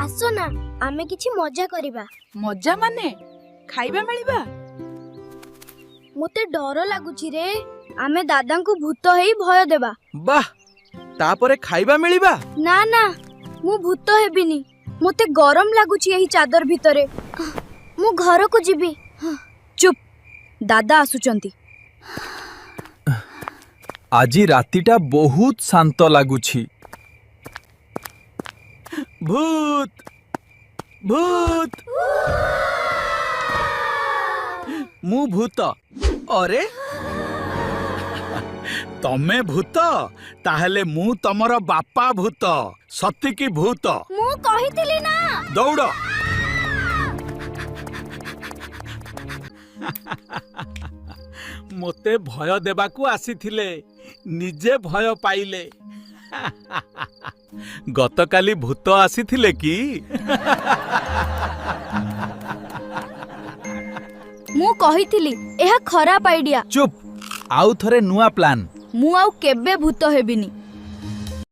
ଆସ ନା ଆମେ କିଛି ମଜା କରିବା। ମଜା ମାନେ ଖାଇବା ମିଳିବା? ମୋତେ ଡର ଲାଗୁଛି ରେ। ଆମେ ଦାଦାଙ୍କୁ ଭୂତ ହେଇ ଭୟ ଦେବା। ବାଃ, ତାପରେ ଖାଇବା ମିଳିବା? ନା ନା, ମୁଁ ଭୂତ ହେବିନି। ମୋତେ ଗରମ ଲାଗୁଛି ଏହି ଚାଦର ଭିତରେ। ମୁଁ ଘରକୁ ଯିବି। ଚୁପ୍, ଦାଦା ଆସୁଛନ୍ତି। ଆଜି ରାତିଟା ବହୁତ ଶାନ୍ତ ଲାଗୁଛି। ଭୂତ ଭୂତ, ମୁଁ ଭୂତ। ଅରେ ତମେ ଭୂତ? ତାହେଲେ ମୁଁ ତମର ବାପା ଭୂତ। ସତିକି ଭୂତ। ମୁଁ କହିଥିଲି ନା। ଦୌଡ଼। ମୋତେ ଭୟ ଦେବାକୁ ଆସିଥିଲେ, ନିଜେ ଭୟ ପାଇଲେ। ଗତକାଲି ଭୂତ ଆସିଥିଲେ କି? ମୁଁ କହିଥିଲି ଏହା ଖରାପ ଆଇଡିଆ। ଚୁପ୍, ଆଉ ଥରେ ନୂଆ ପ୍ଲାନ୍। ମୁଁ ଆଉ କେବେ ଭୂତ ହେବିନି।